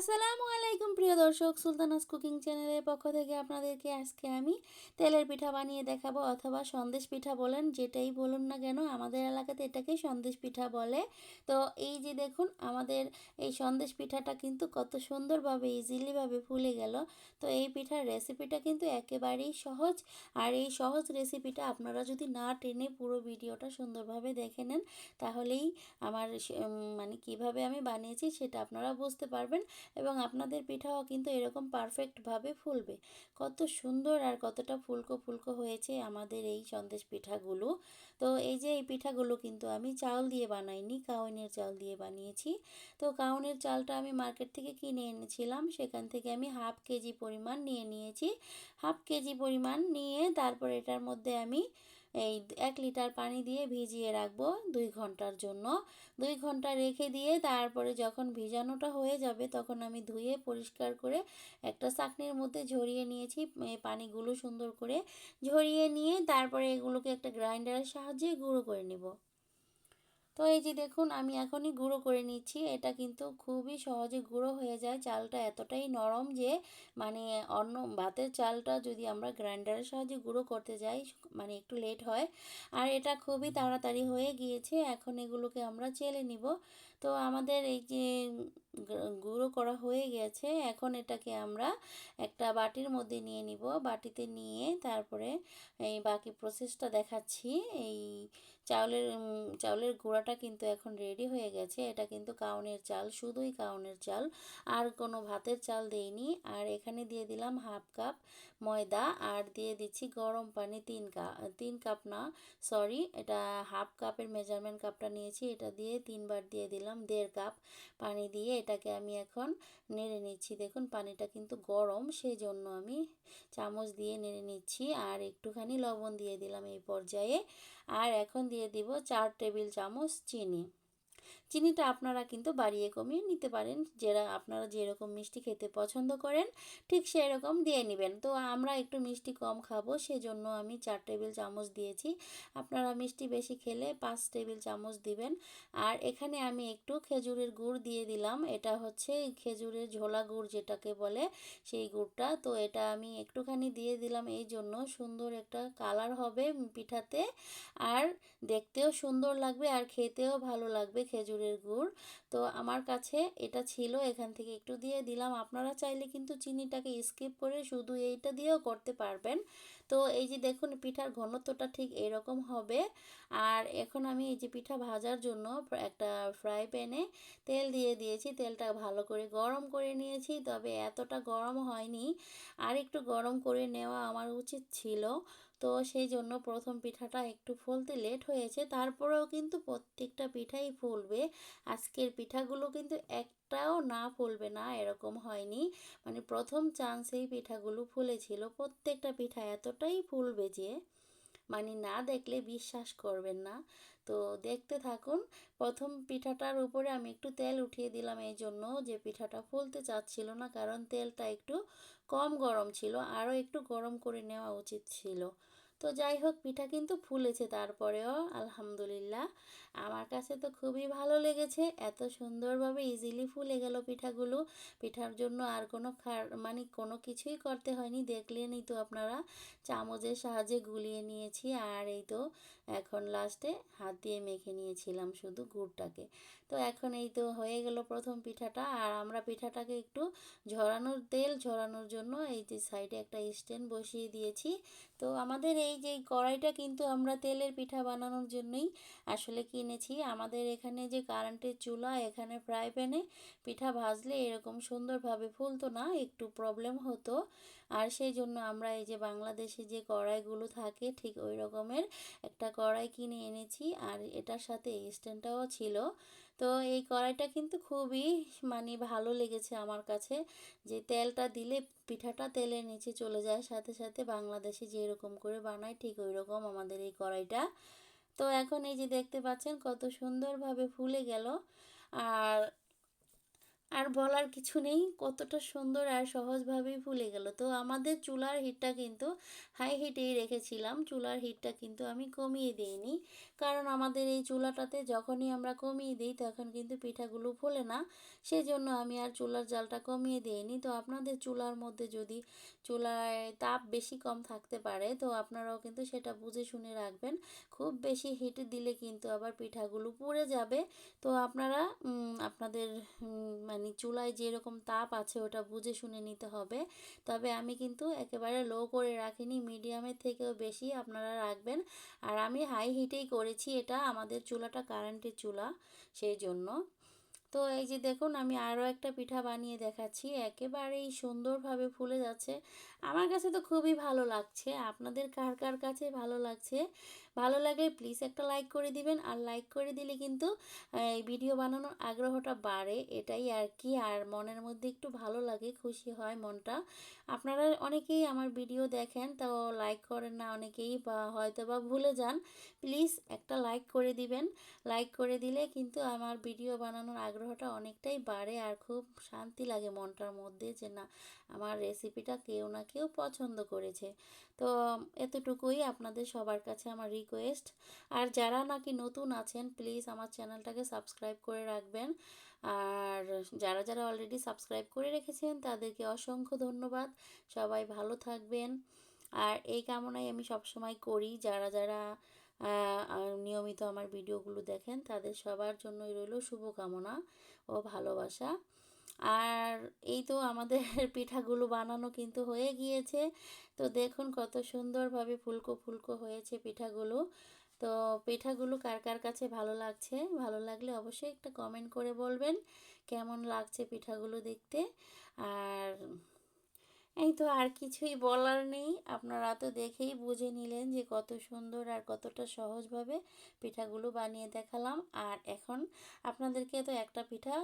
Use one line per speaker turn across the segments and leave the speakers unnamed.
আসসালামু আলাইকুম প্রিয় দর্শক, সুলতানাস কুকিং চ্যানেলের পক্ষ থেকে আপনাদেরকে আজকে আমি তেলের পিঠা বানিয়ে দেখাবো, অথবা সন্দেশ পিঠা বলেন, যেটাই বলুন না কেন আমাদের এলাকাতে এটাকে সন্দেশ পিঠা বলে। তো এই যে দেখুন, আমাদের এই সন্দেশ পিঠাটা কিন্তু কত সুন্দরভাবে ইজিলিভাবে ফুলে গেল। তো এই পিঠার রেসিপিটা কিন্তু একেবারেই সহজ। আর এই সহজ রেসিপিটা আপনারা যদি না টেনে পুরো ভিডিওটা সুন্দরভাবে দেখে নেন, তাহলেই আমার মানে কিভাবে আমি বানিয়েছি সেটা আপনারা বুঝতে পারবেন, এবং আপনাদের পিঠাও কিন্তু এরকম পারফেক্টভাবে ফুলবে। কত সুন্দর আর কতটা ফুলকো ফুলকো হয়েছে আমাদের এই সন্দেশ পিঠাগুলো। তো এই যে এই পিঠাগুলো কিন্তু আমি চাল দিয়ে বানাইনি, কাউনের চাল দিয়ে বানিয়েছি। তো কাউনের চালটা আমি মার্কেট থেকে কিনে এনেছিলাম, সেখান থেকে আমি হাফ কেজি পরিমাণ নিয়ে নিয়েছি। হাফ কেজি পরিমাণ নিয়ে তারপর এটার মধ্যে আমি এই 1 লিটার পানি দিয়ে ভিজিয়ে রাখবো 2 ঘন্টার জন্য। 2 ঘন্টা রেখে দিয়ে তারপরে যখন ভিজানোটা হয়ে যাবে, তখন আমি ধুয়ে পরিষ্কার করে একটা ছাঁকনির মধ্যে ঝরিয়ে নিয়েছি। এই পানিগুলো সুন্দর করে ঝরিয়ে নিয়ে তারপরে এগুলোকে একটা গ্রাইন্ডারের সাহায্যে গুঁড়ো করে নেব। তো এই যে দেখুন, আমি এখনই গুঁড়ো করে নিচ্ছি। এটা কিন্তু খুবই সহজে গুঁড়ো হয়ে যায়। চালটা এতটাই নরম যে মানে অন্য ভাতের চালটা যদি আমরা গ্রাইন্ডারের সাহায্যে গুঁড়ো করতে যাই, মানে একটু লেট হয়। আর এটা খুবই তাড়াতাড়ি হয়ে গিয়েছে। এখন এগুলোকে আমরা চেলে নিব। তো আমাদের এই যে গুঁড়ো করা হয়ে গেছে, এখন এটাকে আমরা একটা বাটির মধ্যে নিয়ে নিব। বাটিতে নিয়ে তারপরে এই বাকি প্রসেসটা দেখাচ্ছি। এই চাউলের গুঁড়াটা কিন্তু এখন রেডি হয়ে গেছে। এটা কিন্তু কাউনের চাল, শুধুই কাউনের চাল, আর কোনো ভাতের চাল দেইনি। আর এখানে দিয়ে দিলাম হাফ কাপ ময়দা, আর দিয়ে দিচ্ছি গরম পানি 3 কাপ না, সরি, এটা হাফ কাপের মেজারমেন্ট কাপটা নিয়েছি, এটা দিয়ে 3বার দিয়ে দিলাম 1.5 কাপ পানি দিয়ে এটাকে আমি এখন নেড়ে নিচ্ছি। দেখুন পানিটা কিন্তু গরম, সেই জন্য আমি চামচ দিয়ে নেড়ে নিচ্ছি। আর একটুখানি লবণ দিয়ে দিলাম এই পর্যায়ে। আর এখন দিয়ে দিব 4 টেবিল চামচ চিনি। চিনিটা আপনারা কিন্তু বাড়িয়ে কমিয়ে নিতে পারেন, যারা আপনারা যেরকম মিষ্টি খেতে পছন্দ করেন ঠিক সেই রকম দিয়ে নেবেন। তো আমরা একটু মিষ্টি কম খাবো, সেজন্য আমি 4 টেবিল চামচ দিয়েছি। আপনারা মিষ্টি বেশি খেলে 5 টেবিল চামচ দিবেন। আর এখানে আমি একটু খেজুরের গুড় দিয়ে দিলাম। এটা হচ্ছে খেজুরের ঝোলা গুড় যেটাকে বলে, সেই গুড়টা। তো এটা আমি একটুখানি দিয়ে দিলাম, এই জন্য সুন্দর একটা কালার হবে পিঠাতে, আর দেখতেও সুন্দর লাগবে আর খেতেও ভালো লাগবে খেজুরের গুড়। তো আমার কাছে এটা ছিল, এখান থেকে একটু দিয়ে দিলাম। আপনারা চাইলে কিন্তু চিনিটাকে স্কিপ করে শুধু এইটা দিয়েও করতে পারবেন। তো এই যে দেখুন, পিঠার ঘনত্বটা ঠিক এরকম হবে। আর এখন আমি এই যে পিঠা ভাজার জন্য একটা ফ্রাই প্যানে তেল দিয়ে দিয়েছি। তেলটা ভালো করে গরম করে নিয়েছি, তবে এতটা গরম হয়নি, আর একটু গরম করে নেওয়া আমার উচিত ছিল। তো সেই জন্য প্রথম পিঠাটা একটু ফুলতে লেট হয়েছে, তারপরেও কিন্তু প্রত্যেকটা পিঠাই ফুলবে। আজকের পিঠাগুলো কিন্তু একটাও না ফুলবে না এরকম হয়নি, মানে প্রথম চান্সেই পিঠাগুলো ফুলেছিল। প্রত্যেকটা পিঠা এতটাই ফুলবে যে মানে না দেখলে বিশ্বাস করবেন না। তো দেখতে থাকুন। প্রথম পিঠাটার উপরে আমি একটু তেল উঠিয়ে দিলাম, এই জন্য যে পিঠাটা ফুলতে চাচ্ছিল না, কারণ তেলটা একটু কম গরম ছিল, আরও একটু গরম করে নেওয়া উচিত ছিল। তো যাই হোক, পিঠা কিন্তু ফুলেছে তারপরেও আলহামদুলিল্লাহ। আমার কাছে তো খুবই ভালো লেগেছে, এত সুন্দরভাবে ইজিলি ফুলে গেল পিঠাগুলো। পিঠার জন্য আর কোনো মানে কোনো কিছুই করতে হয়নি, দেখলেনই তো আপনারা। চামচের সাহায্যে গুলিয়ে নিয়েছি, আর এই তো এখন লাস্টে হাত দিয়ে মেখে নিয়েছিলাম শুধু গুড়টাকে। তো এখন এই তো হয়ে গেল প্রথম পিঠাটা। আর আমরা পিঠাটাকে একটু তেল ঝরানোর জন্য এই যে সাইডে একটা স্ট্যান্ড বসিয়ে দিয়েছি। তো আমাদের এই যে কড়াইটা কিন্তু আমরা তেলের পিঠা বানানোর জন্যই আসলে কিনেছি। আমাদের এখানে যে কারেন্টের চুলা, এখানে ফ্রাই প্যানে পিঠা ভাজলে এরকম সুন্দরভাবে ফুলতো না, একটু প্রবলেম হতো। আর সেই জন্য আমরা এই যে বাংলাদেশে যে কড়াইগুলো থাকে ঠিক ওই রকমের একটা কড়াই কিনে এনেছি, আর এটার সাথে স্ট্যান্ডটাও ছিল। তো এই কড়াইটা কিন্তু খুবই মানে ভালো লেগেছে আমার কাছে, যে তেলটা দিলে পিঠাটা তেলের নিচে চলে যায় সাথে সাথে, বাংলাদেশে যেরকম করে বানায় ঠিক ওই রকম আমাদের এই কড়াইটা। তো এখন এই যে দেখতে পাচ্ছেন কত সুন্দরভাবে ফুলে গেল। আর আর বলার কিছু নেই, কতটা সুন্দর আর সহজভাবেই ফুলে গেল। তো আমাদের চুলার হিটটা কিন্তু হাই হিটেই রেখেছিলাম, চুলার হিটটা কিন্তু আমি কমিয়ে দিইনি, কারণ আমাদের এই চুলাটাতে যখনই আমরা কমিয়ে দিই তখন কিন্তু পিঠাগুলো ফোলে না, সেজন্য আমি আর চুলার জালটা কমিয়ে দিইনি। তো আপনাদের চুলার মধ্যে যদি চুলায় তাপ বেশি কম থাকতে পারে, তো আপনারাও কিন্তু সেটা বুঝে শুনে রাখবেন। খুব বেশি হিট দিলে কিন্তু আবার পিঠাগুলো পুড়ে যাবে। তো আপনারা আপনাদের মানে চুলায় যেরকম তাপ আছে ওটা বুঝে শুনে নিতে হবে। তবে আমি কিন্তু একেবারে লো করে রাখিনি, মিডিয়ামের থেকেও বেশি আপনারা রাখবেন। আর আমি হাই হিটেই করেছি, এটা আমাদের চুলাটা কারেন্টের চুলা, সেই জন্য। তো এই যে দেখুন, আমি আরও একটা পিঠা বানিয়ে দেখাচ্ছি, একেবারেই সুন্দরভাবে ফুলে যাচ্ছে। আমার কাছে তো খুবই ভালো লাগছে, আপনাদের কার কার কাছে ভালো লাগছে? ভালো লাগলে প্লিজ একটা লাইক করে দিবেন, আর লাইক করে দিলে কিন্তু এই ভিডিও বানানোর আগ্রহটা বাড়ে, এটাই আর কি। আর মনের মধ্যে একটু ভালো লাগে, খুশি হয় মনটা। আপনারা অনেকেই আমার ভিডিও দেখেন, তো লাইক করেন না অনেকেই, বা হয়তো বা ভুলে যান। প্লিজ একটা লাইক করে দিবেন, লাইক করে দিলে কিন্তু আমার ভিডিও বানানোর আগ্রহটা অনেকটাই বাড়ে, আর খুব শান্তি লাগে মনটার মধ্যে যে না, আমার রেসিপিটা কেউ না কেউ পছন্দ করেছে। তো এতটুকুই আপনাদের সবার কাছে আমার রিকোয়েস্ট। আর যারা নাকি নতুন আছেন, প্লিজ আমার চ্যানেলটাকে সাবস্ক্রাইব করে রাখবেন। আর যারা যারা অলরেডি সাবস্ক্রাইব করে রেখেছেন তাদেরকে অসংখ্য ধন্যবাদ। সবাই ভালো থাকবেন, আর এই কামনাই আমি সবসময় করি। যারা যারা নিয়মিত আমার ভিডিওগুলো দেখেন তাদের সবার জন্যই রইল শুভকামনা ও ভালোবাসা। আর এই তো আমাদের পিঠাগুলো বানানো কিন্তু হয়ে গিয়েছে। তো দেখুন কত সুন্দরভাবে ফুলকো ফুলকো হয়েছে পিঠাগুলো। তো পিঠাগুলো কার কার কাছে ভালো লাগছে, ভালো লাগলে অবশ্যই একটা কমেন্ট করে বলবেন কেমন লাগছে পিঠাগুলো দেখতে। আর এই তো, আর কিছুই বলার নেই, আপনারা তো দেখেই বুঝে নিলেন যে কত সুন্দর আর কতটা সহজভাবে পিঠাগুলো বানিয়ে দেখালাম। আর এখন আপনাদেরকে তো একটা পিঠা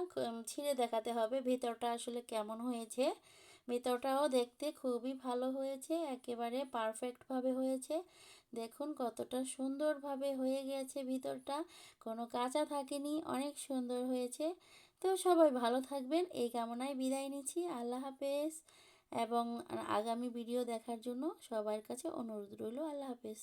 ছিঁড়ে দেখাতে হবে ভিতরটা আসলে কেমন হয়েছে। ভিতরটাও দেখতে খুবই ভালো হয়েছে, একেবারে পারফেক্টভাবে হয়েছে। দেখুন কতটা সুন্দরভাবে হয়ে গেছে ভিতরটা, কোনো কাঁচা থাকেনি, অনেক সুন্দর হয়েছে। তো সবাই ভালো থাকবেন, এই কামনায় বিদায় নিচ্ছি। আল্লাহ হাফেজ। এবং আগামী ভিডিও দেখার জন্য সবার কাছে অনুরোধ রইল। আল্লাহ হাফেজ।